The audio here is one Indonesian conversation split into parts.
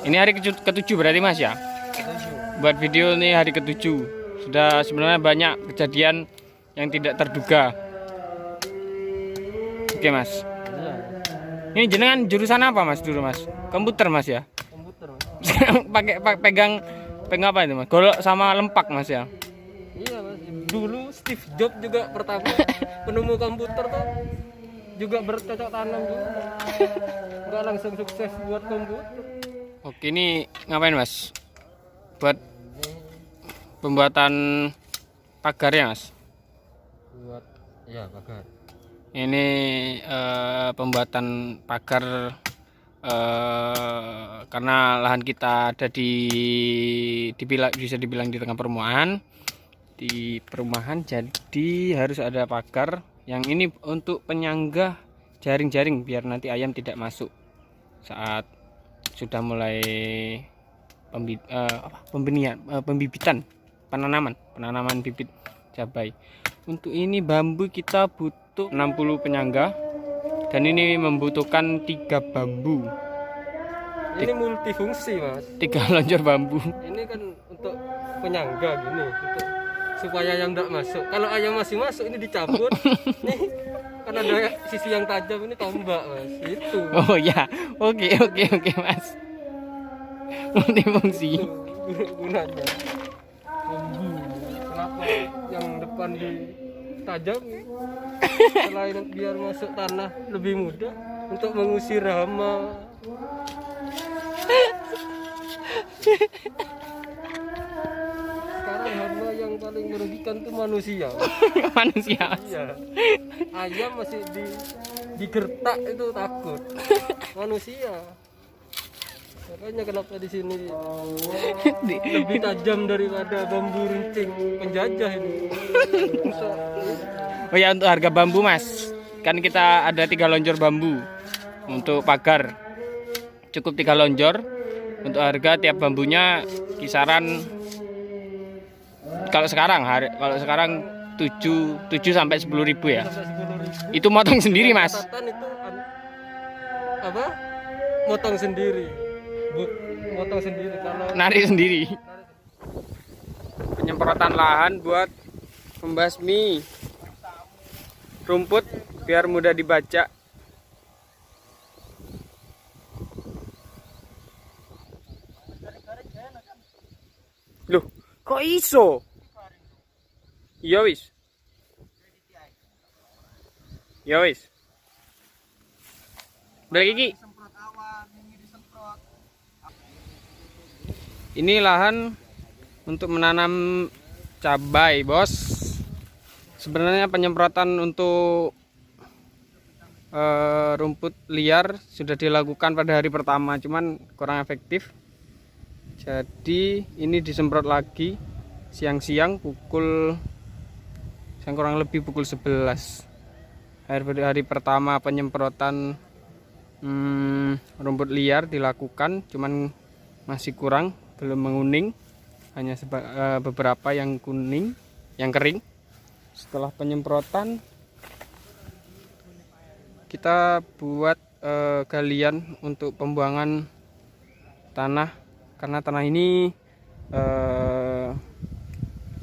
Ini hari ketujuh berarti Mas ya? Buat video ini hari ketujuh. Sudah sebenarnya banyak kejadian yang tidak terduga. Oke Mas. Ini jenengan jurusan apa Mas dulu Mas? Komputer Mas ya? Komputer. Pakai pegang apa itu Mas? Golok sama lempak Mas ya? Iya Mas. Dulu Steve Jobs juga pertama penemu komputer tuh juga bercocok tanam juga. Enggak langsung sukses buat komputer. Oke, ini ngapain Mas? Buat pembuatan pagar ya Mas? Buat ya pagar. Ini pembuatan pagar karena lahan kita ada bisa dibilang di tengah perumahan, jadi harus ada pagar. Yang ini untuk penyangga jaring-jaring biar nanti ayam tidak masuk saat sudah mulai pembibitan penanaman bibit cabai. Untuk ini bambu kita butuh 60 penyangga dan ini membutuhkan 3 bambu. Ini multifungsi Mas. 3 lonjor bambu. Ini kan untuk penyangga gini, untuk supaya yang tidak masuk. Kalau ayam masih masuk ini dicabut. Nih kan ada sisi yang tajam, ini tombak Mas. Itu. Oh ya, oke Mas. Multifungsi. Gunanya. Bambu. Kenapa yang depan ditajam? Selain biar masuk tanah lebih mudah untuk mengusir hama. Sekarang hama yang paling merugikan itu manusia. Manusia. Iya. Ayam masih digertak itu takut. Manusia. Makanya kenapa di sini lebih tajam daripada bambu runcing penjajah ini. Oh ya, untuk harga bambu Mas, kan kita ada 3 lonjor bambu untuk pagar. Cukup 3 lonjor. Untuk harga tiap bambunya kisaran kalau sekarang 7 sampai 10.000 ya. Itu motong sendiri Mas. Catatan itu apa? Motong sendiri. Motong sendiri kalau Narik sendiri. Penyemprotan lahan buat membasmi rumput biar mudah dibaca. Loh, kok iso? Ya wis. Ya wis. Udah iki. Ini lahan untuk menanam cabai, Bos. Sebenarnya penyemprotan untuk rumput liar sudah dilakukan pada hari pertama, cuman kurang efektif. Jadi ini disemprot lagi siang-siang kurang lebih pukul 11. Hari pertama penyemprotan rumput liar dilakukan, cuman masih kurang, belum menguning, hanya beberapa yang kuning, yang kering. Setelah penyemprotan kita buat galian untuk pembuangan tanah, karena tanah ini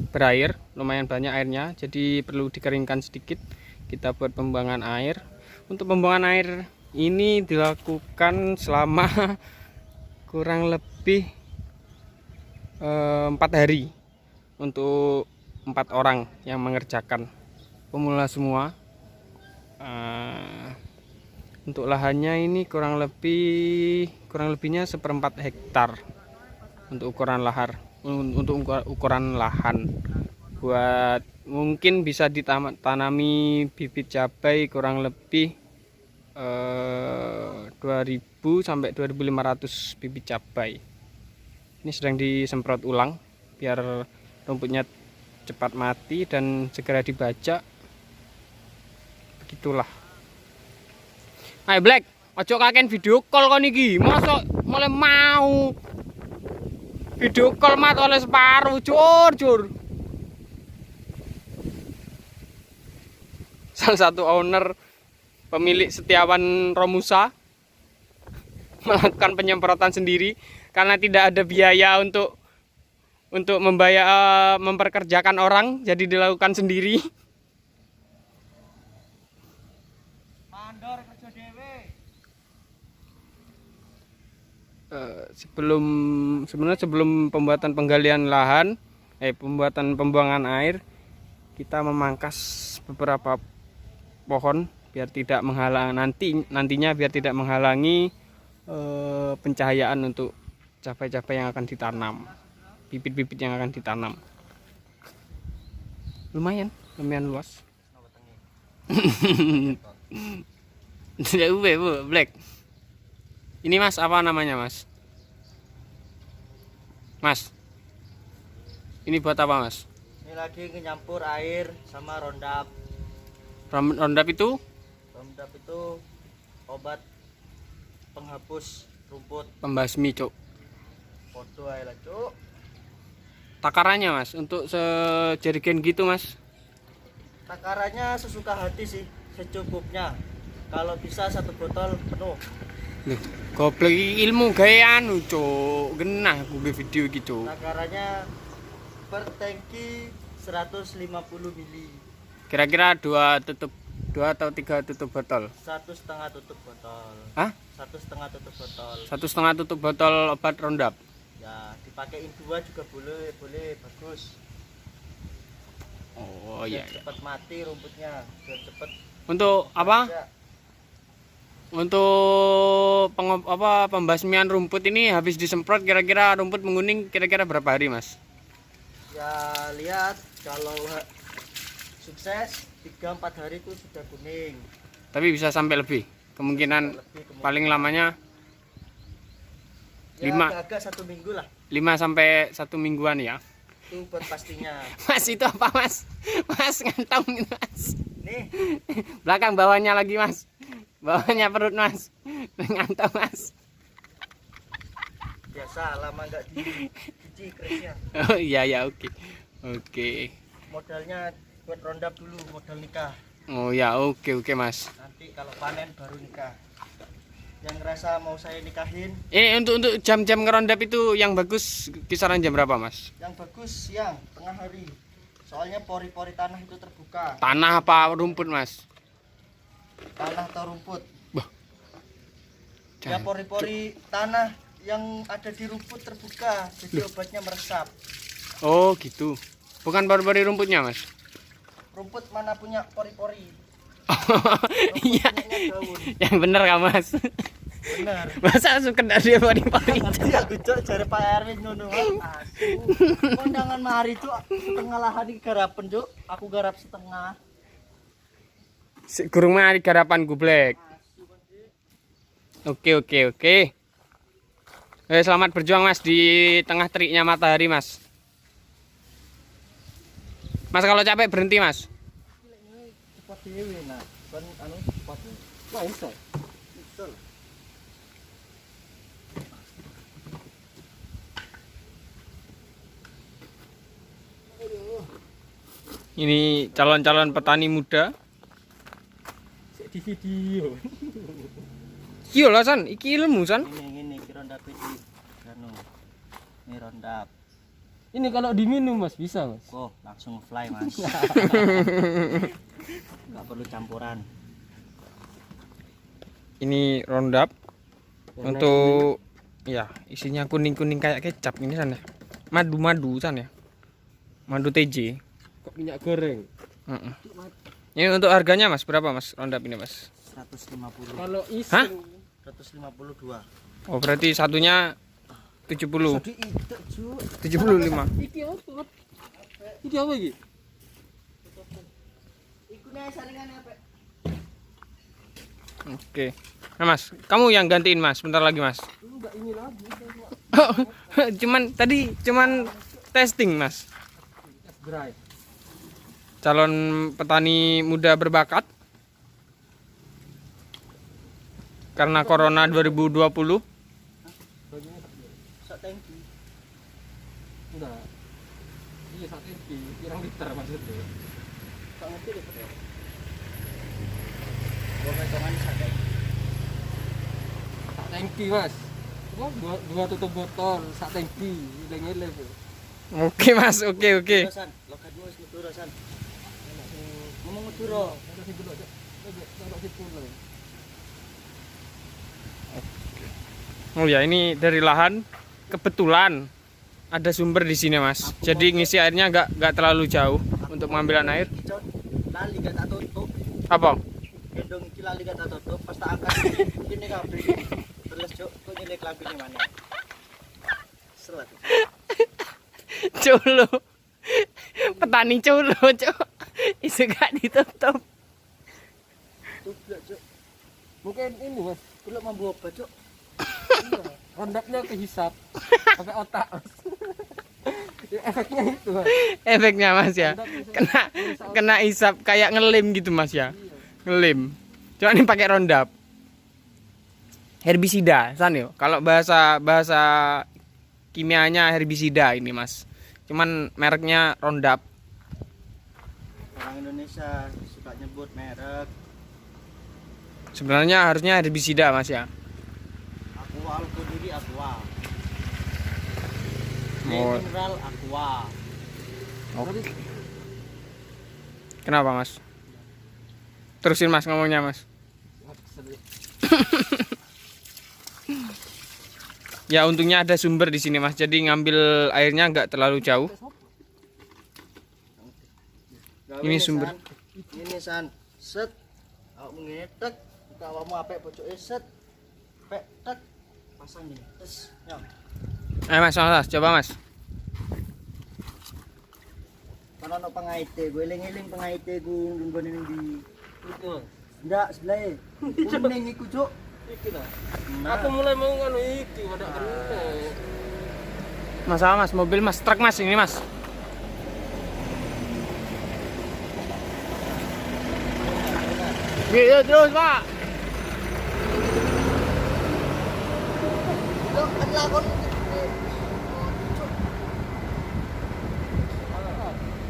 berair, lumayan banyak airnya, jadi perlu dikeringkan sedikit. Kita buat pembuangan air. Untuk pembuangan air ini dilakukan selama kurang lebih 4 hari untuk 4 orang yang mengerjakan, pemula semua. Untuk lahannya ini kurang lebihnya 1/4 hektar untuk ukuran ukuran lahan. Buat mungkin bisa ditanami bibit cabai kurang lebih 2000 sampai 2500 bibit cabai. Ini sedang disemprot ulang biar rumputnya cepat mati dan segera dibaca. Begitulah. Ayo Black, ojo kaken video call kon iki. Mosok mulai mau video call mat oleh separuh, jur. Salah satu owner, pemilik Setiawan Romusa, melakukan penyemprotan sendiri karena tidak ada biaya untuk memperkerjakan orang, jadi dilakukan sendiri. Mandor kerja dewe. Sebelum pembuatan penggalian lahan, pembuatan pembuangan air, kita memangkas beberapa pohon biar tidak menghalangi nantinya biar tidak menghalangi pencahayaan untuk cabai-cabai yang akan ditanam, bibit-bibit yang akan ditanam. Lumayan luas. Black. Ini Mas, apa namanya Mas? Mas, ini buat apa Mas? Ini lagi nyampur air sama Roundup. Roundup itu? Roundup itu obat penghapus rumput. Pembasmi, Cuk. Podo ae lah, Cuk. Takarannya Mas, untuk sejerigen gitu Mas? Takarannya sesuka hati sih, secukupnya. Kalau bisa 1 botol penuh. Loh, goblok ilmu gaya anu, Cuk. Genah aku video gitu. Takarannya per tangki 150 mili. Kira-kira 2 atau 3 tutup botol. 1,5 tutup botol. Hah? 1,5 tutup botol. 1,5 tutup botol obat Roundup. Ya, dipakein 2 juga boleh bagus. Oh iya. Biar cepat mati rumputnya, biar cepat. Untuk apa? Ya. Untuk pembasmian rumput ini habis disemprot kira-kira rumput menguning kira-kira berapa hari Mas? Ya lihat, kalau sukses 3-4 hari itu sudah kuning. Tapi bisa sampai lebih. Kemungkinan paling lamanya ya, 5 agak 1 minggu lah. 5 sampai 1 mingguan ya. Itu buat pastinya. Mas itu apa Mas? Mas ngantong ini Mas. Nih, Belakang bawahnya lagi Mas. Bawahnya perut Mas. Ngantong Mas. biasa lama nggak dicuci kerisnya. Oh iya ya, oke. Oke. Modalnya buat Roundup dulu, modal nikah. Oh ya, oke Mas. Nanti kalau panen baru nikah. Yang ngerasa mau saya nikahin, Untuk jam-jam ngerondap itu yang bagus kisaran jam berapa Mas? yang bagus siang, tengah hari. Soalnya pori-pori tanah itu terbuka. Tanah apa rumput Mas? Tanah atau rumput. Ya Jangan. pori-pori tanah yang ada di rumput terbuka, jadi obatnya meresap. Oh gitu. Bukan pori-pori rumputnya Mas? Rumput mana punya pori-pori? Iya. Punyanya daun. Yang bener kan Mas? Benar. Masa sekedar dia pori-pori? Nanti aku cok cari Pak Erwin ngono. Aduh. Kondangan mari cok setengah lahan iki garapen cok. Aku garap setengah. Gurung mari garapan Black. Oke. Selamat berjuang Mas di tengah teriknya matahari Mas. Mas kalau capek berhenti Mas. Cepat dewe nah. Kan anu cepat. Wah, iso. Iso. Ini calon-calon petani muda. Di video. Iya lah San, iki ilmu San. Ini Roundup iki. Anu. Ini Roundup. Ini kalau diminum Mas bisa Mas. Oh, langsung fly Mas. Enggak perlu campuran. Ini Roundup untuk ya isinya kuning-kuning kayak kecap ini San ya. Madu San ya. Madu TJ. Kok minyak goreng? Heeh. Ini untuk harganya Mas berapa Mas Roundup ini Mas? 150. Kalau Hah? iseng 152. Oh berarti satunya 70. Jadi itu Ju. 75. iki apa? Iki apa iki? Iku nih saringan apa? Oke. Nah Mas, kamu yang gantiin Mas, bentar lagi Mas. Enggak ini lagi. cuman testing Mas. Dry. Calon petani muda berbakat. Karena Corona 2020. Sak tangki. Enggak. Iya satu iki, pirang liter maksudnya. Sak ngerti deh. Gua metongan sak tangki. tangki mas. Dua tutup botol, sak tangki, udah ngelep. Oke mas, oke. San, lokat mo is muturo san. Ngomong muturo. Oh ya, ini dari lahan kebetulan ada sumber di sini mas. Jadi ngisi airnya nggak terlalu jauh untuk pengambilan air. Lali gak tak tutup. Apa? Gendong iki lali gak tak tutup, pas tak angkat ini kabeh. Terus cuk, kok nyelek lampine mana? Serat. Culo. Petani culo, cuk. Isu gak ditutup. Tublak cuk. Mungkin ini mas, Kulo mambu obat cuk. rondapnya kehisap pakai otak mas. Ya, efeknya itu mas. Efeknya mas ya. Kena isap kayak ngelem gitu mas ya. Ngelem. Cuma ini pakai rondap. Herbisida, san yo. Kalau bahasa kimianya herbisida ini mas. Cuman mereknya rondap. Orang Indonesia suka nyebut merek. Sebenarnya harusnya herbisida mas ya. Aqua Alkodiri Aqua. Oh. Mineral Aqua. Oke. Kenapa mas? Terusin mas ngomongnya mas. Ya untungnya ada sumber di sini mas. Jadi ngambil airnya nggak terlalu jauh. Ini sumber. Ini san set. Awak ngetek, buka awakmu apik pojoke set. Pek tek pasang ini. Terus nyok. Mas, coba mas. Kan ono pengaite, gue eling-eling pengaite gue nggone ning ndi. Itu mas. Ndak sebelah. Kuning iku cuk. Iki lah. Nah, Aku mulai mau nganu iki pada kena. Masalah mas, mobil mas, truk mas ini mas. Iya terus pak. Cuk, kan lakon.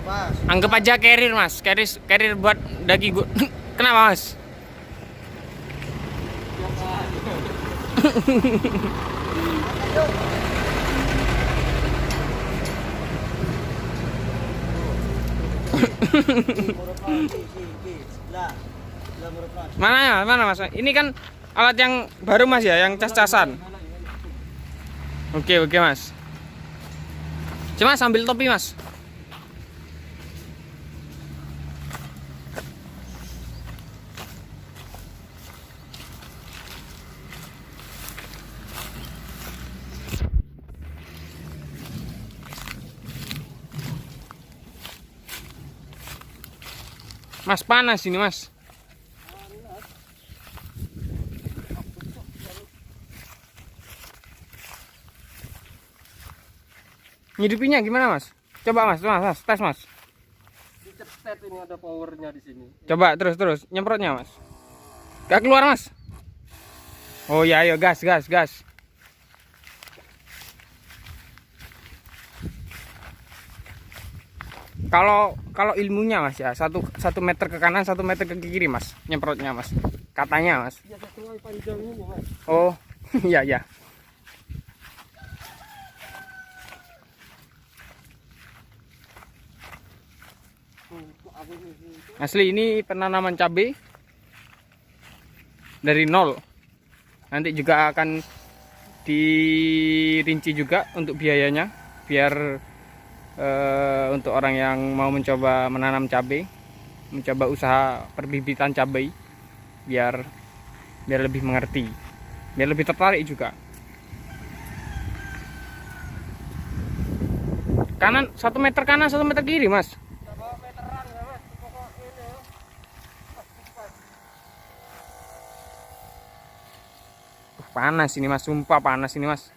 Pas. Anggap aja carrier mas, carrier buat daging gua. Kenapa mas? Mana mas? Ini kan alat yang baru mas ya, yang cas-casan. Oke mas. Cuma sambil topi mas. Mas panas ini mas. Ngidupinya gimana mas? Coba mas, tes mas. Dicetet ini ada powernya di sini. Coba terus nyemprotnya mas. Gak keluar mas. Oh ya ayo gas. Kalau ilmunya mas ya 1 meter ke kanan 1 meter ke kiri mas nyemprotnya mas. Katanya mas. Ya sesuai panjang ini mas. Oh iya. Asli ini penanaman cabai dari nol. Nanti juga akan dirinci juga untuk biayanya biar untuk orang yang mau mencoba menanam cabai, mencoba usaha perbibitan cabai biar lebih mengerti, biar lebih tertarik juga. Kanan 1 meter kanan 1 meter kiri mas. Panas ini mas, sumpah panas ini mas.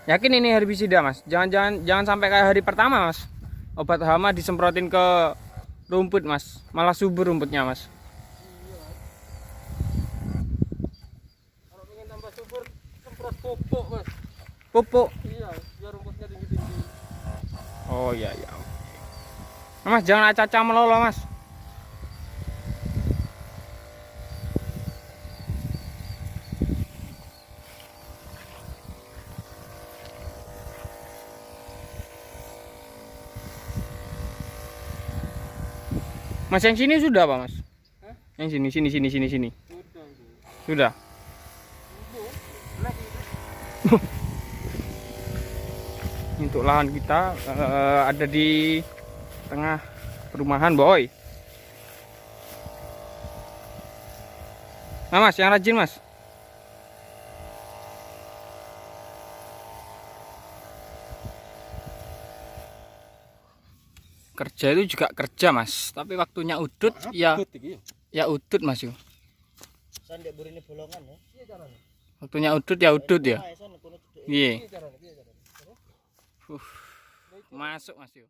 Yakin ini herbisida mas, jangan sampai kayak hari pertama mas. Obat hama disemprotin ke rumput mas, malah subur rumputnya mas. Kalau ingin tambah subur, semprot pupuk mas. Pupuk. Iya, biar rumputnya tinggi-tinggi. Oh iya. Mas jangan acaca melolo mas. Mas yang sini sudah apa mas? Yang sini. Sudah. Untuk lahan kita ada di tengah perumahan boy. Nah mas, yang rajin mas. Kerja itu juga kerja mas, tapi waktunya udut ya udut mas yo. Sandek burine bolongan ya. Waktunya udut ya udut ya. Iya. Masuk mas yo.